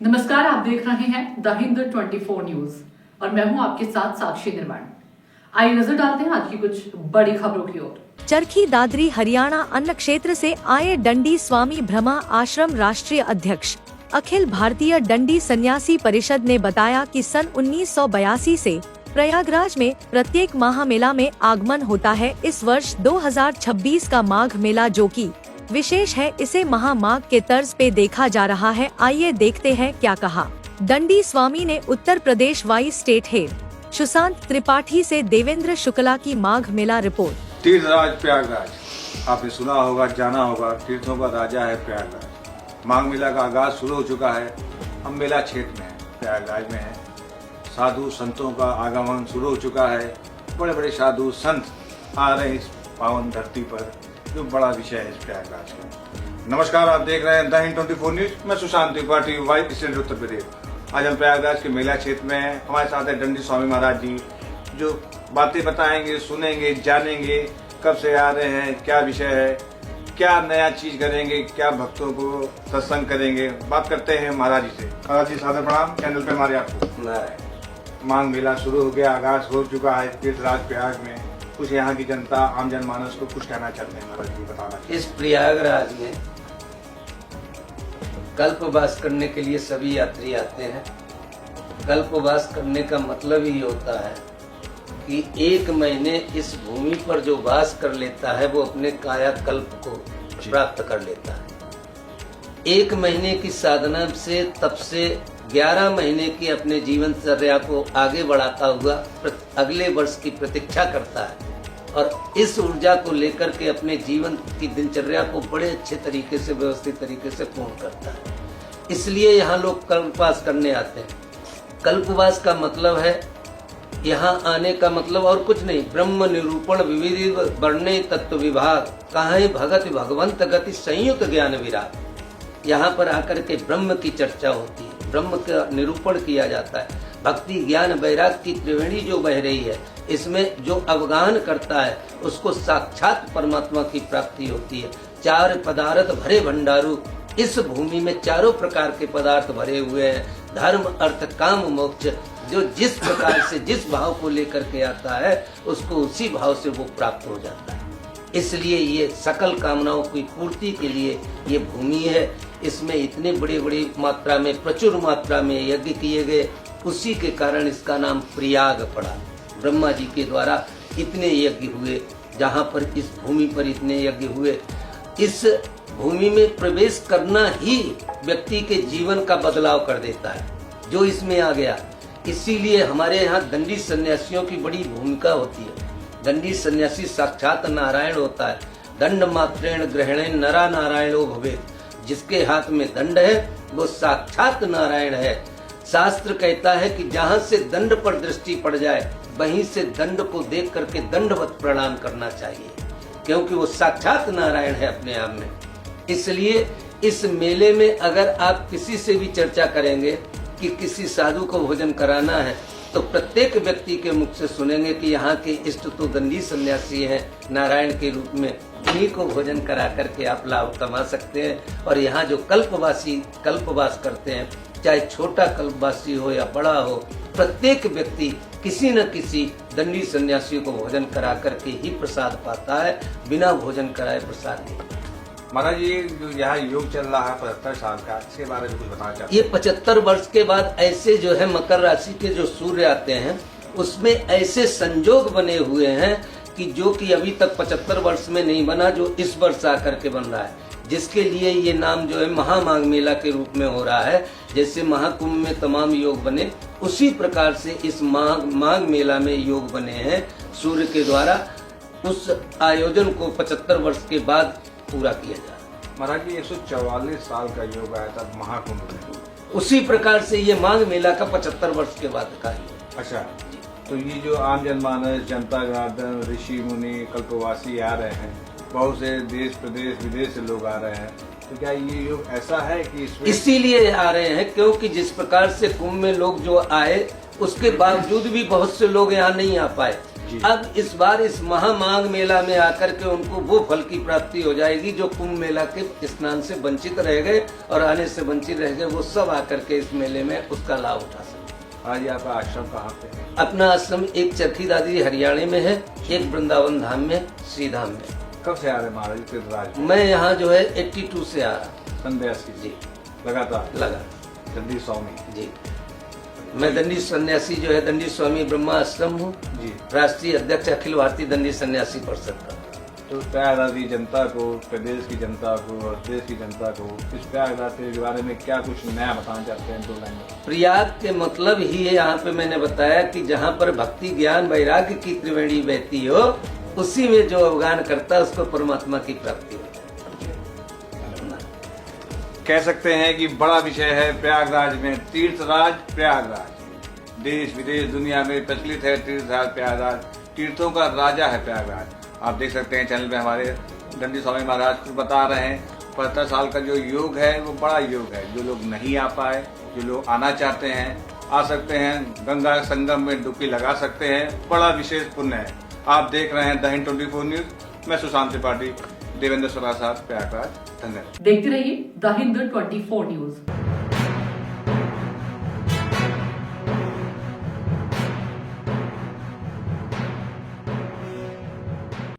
नमस्कार, आप देख रहे हैं द हिंद 24 न्यूज और मैं हूं आपके साथ साक्षी निर्माण। आइए नजर डालते हैं आज की कुछ बड़ी खबरों की ओर। चरखी दादरी हरियाणा अन्न क्षेत्र से आए डंडी स्वामी ब्रह्मा आश्रम राष्ट्रीय अध्यक्ष अखिल भारतीय डंडी सन्यासी परिषद ने बताया कि सन 1982 से प्रयागराज में प्रत्येक माह मेला में आगमन होता है। इस वर्ष 2026 का माघ मेला जो कि विशेष है, इसे महामाघ के तर्ज पे देखा जा रहा है। आइए देखते हैं क्या कहा डंडी स्वामी ने। Uttar Pradesh vice state head Sushant Tripathi से देवेंद्र शुक्ला की माघ मेला रिपोर्ट। तीर्थराज प्रयागराज आपने सुना होगा, जाना होगा, तीर्थों का राजा है प्रयागराज। माघ मेला का आगाज शुरू हो चुका है। हम मेला क्षेत्र में है, प्रयागराज में है। साधु संतों का आगमन शुरू हो चुका है। बड़े बड़े साधु संत आ रहे हैं इस पावन धरती पर, जो बड़ा विषय है इस प्रयागराज का। नमस्कार, आप देख रहे हैं द हिंद 24 न्यूज। मैं सुशांत त्रिपाठी, वाइस स्टेट उत्तर प्रदेश। आज हम प्रयागराज के मेला क्षेत्र में हैं। हमारे साथ है डंडी स्वामी महाराज जी, जो बातें बताएंगे, सुनेंगे, जानेंगे कब से आ रहे हैं, क्या विषय है, क्या नया चीज करेंगे, क्या भक्तों को सत्संग करेंगे। बात करते हैं महाराज जी से। महाराज जी सादर प्रणाम। चैनल पे हमारे आपको। माघ मेला शुरू हो गया, आगाज हो चुका है तीर्थराज प्रयाग में। कुछ यहाँ की जनता, आम जनमानस को कुछ कहना चाहते हैं महाराज जी, बताना। इस प्रयागराज में कल्पवास करने के लिए सभी यात्री आते हैं। कल्पवास करने का मतलब ही होता है कि 1 महीने इस भूमि पर जो वास कर लेता है वो अपने काया कल्प को प्राप्त कर लेता है। 1 महीने की साधना से, तब से 11 महीने की अपने जीवनचर्या को आगे बढ़ाता हुआ अगले वर्ष की प्रतीक्षा करता है और इस ऊर्जा को लेकर के अपने जीवन की दिनचर्या को बड़े अच्छे तरीके से, व्यवस्थित तरीके से पूर्ण करता है। इसलिए यहाँ लोग कल्पवास करने आते हैं। कल्पवास का मतलब है, यहाँ आने का मतलब और कुछ नहीं, ब्रह्म निरूपण विविध वर्णे तत्व विभाग, कहाँ भगत भगवंत गति संयुक्त ज्ञान विराग। यहाँ पर आकर के ब्रह्म की चर्चा होती है, ब्रह्म का निरूपण किया जाता है। भक्ति ज्ञान वैराग की त्रिवेणी जो बह रही है, इसमें जो अवगाहन करता है उसको साक्षात परमात्मा की प्राप्ति होती है। 4 पदार्थ भरे भंडारू, इस भूमि में चारों प्रकार के पदार्थ भरे हुए हैं। धर्म अर्थ काम मोक्ष, जो जिस प्रकार से जिस भाव को लेकर के आता है उसको उसी भाव से वो प्राप्त हो जाता है। इसलिए ये सकल कामनाओं की पूर्ति के लिए ये भूमि है। इसमें इतने बड़े बड़ी मात्रा में, प्रचुर मात्रा में यज्ञ किए गए, उसी के कारण इसका नाम प्रयाग पड़ा। ब्रह्मा जी के द्वारा इतने यज्ञ हुए, जहाँ पर इस भूमि पर इतने यज्ञ हुए। इस भूमि में प्रवेश करना ही व्यक्ति के जीवन का बदलाव कर देता है, जो इसमें आ गया। इसीलिए हमारे यहाँ दंडी सन्यासियों की बड़ी भूमिका होती है। दंडी सन्यासी साक्षात नारायण होता है। दंड मात्रेण ग्रहणेन नरा नारायणो भवेत्। जिसके हाथ में दंड है वो साक्षात नारायण है। शास्त्र कहता है कि जहाँ से दंड पर दृष्टि पड़ जाए, वहीं से दंड को देख करके दंडवत प्रणाम करना चाहिए, क्योंकि वो साक्षात नारायण है अपने आप में। इसलिए इस मेले में अगर आप किसी से भी चर्चा करेंगे कि किसी साधु को भोजन कराना है, तो प्रत्येक व्यक्ति के मुख से सुनेंगे कि यहाँ के इष्ट तो दंडी सन्यासी हैं नारायण के रूप में, उन्हीं को भोजन करा करके आप लाभ कमा सकते हैं। और यहाँ जो कल्पवास करते हैं, चाहे छोटा कल्पवासी हो या बड़ा हो, प्रत्येक व्यक्ति किसी न किसी दंडी सन्यासी को भोजन करा करके ही प्रसाद पाता है। बिना भोजन कराए प्रसाद नहीं। महाराज ये जो यहाँ योग चल रहा है 75 साल का, इसके बारे में कुछ बताना चाहते हैं? ये 75 वर्ष के बाद ऐसे जो है मकर राशि के जो सूर्य आते हैं, उसमें ऐसे संजोग बने हुए हैं कि जो कि अभी तक 75 वर्ष में नहीं बना, जो इस वर्ष आकर के बन रहा है, जिसके लिए ये नाम जो है महामाघ मेला के रूप में हो रहा है। जैसे महाकुंभ में तमाम योग बने, उसी प्रकार से इस माघ मेला में योग बने हैं सूर्य के द्वारा। उस आयोजन को 75 वर्ष के बाद पूरा किया जा रहा है। महाराज जी 144 साल का योग आया था महाकुंभ में, उसी प्रकार से ये माघ मेला का 75 वर्ष के बाद का योग। अच्छा, तो ये जो आम जनमानस, जनता जनार्दन, ऋषि मुनि, कल्पवासी आ रहे हैं, बहुत से देश प्रदेश विदेश से लोग आ रहे हैं, तो क्या ये योग ऐसा है कि इसीलिए आ रहे हैं क्योंकि जिस प्रकार से कुंभ में लोग जो आए, उसके बावजूद भी बहुत से लोग यहाँ नहीं आ पाए। जी। अब इस बार इस महामांग मेला में आकर के उनको वो फल की प्राप्ति हो जाएगी जो कुंभ मेला के स्नान से वंचित रह गए और आने से वंचित रह गए, वो सब आकर के इस मेले में उसका लाभ उठा सके। आज आपका आश्रम कहाँ पे है? अपना आश्रम एक चरखी दादी हरियाणा में है, एक वृंदावन धाम में, श्री धाम में। कब से आ रहे महाराज तीर्थराज? मैं यहाँ जो है 82 से आ रहा। संध्यासी जी लगातार लगा दंडी स्वामी जी। मैं दंडी सन्यासी जो है दंडी स्वामी ब्रह्मा आश्रम हूँ, जी। राष्ट्रीय अध्यक्ष अखिल भारतीय दंडी सन्यासी परिषद का। तो प्रयागराज की जनता को, प्रदेश की जनता को और देश की जनता को इस प्रयागराज के बारे में क्या कुछ नया बताना चाहते हैं? 2 लाइन में। प्रयाग के मतलब ही है, यहाँ पे मैंने बताया कि जहाँ पर भक्ति ज्ञान वैराग्य की त्रिवेणी बहती हो, उसी में जो अवगान करता है उसको परमात्मा की प्राप्ति हो। कह सकते हैं कि बड़ा विषय है प्रयागराज में, तीर्थराज प्रयागराज। देश विदेश दुनिया में प्रचलित है तीर्थराज प्रयागराज, तीर्थों का राजा है प्रयागराज। आप देख सकते हैं चैनल पे हमारे दंडी स्वामी महाराज कुछ बता रहे हैं। 75 साल का जो योग है वो बड़ा योग है। जो लोग नहीं आ पाए, जो लोग आना चाहते हैं, आ सकते हैं, गंगा संगम में डुबकी लगा सकते हैं। बड़ा विशेष पुण्य है। आप देख रहे हैं द हिंद 24 न्यूज। मैं सुशांत त्रिपाठी, देवेंद्र स्वराज साहब, प्रयागराज। धन्यवाद। देखते रहिए द हिंद 24 न्यूज।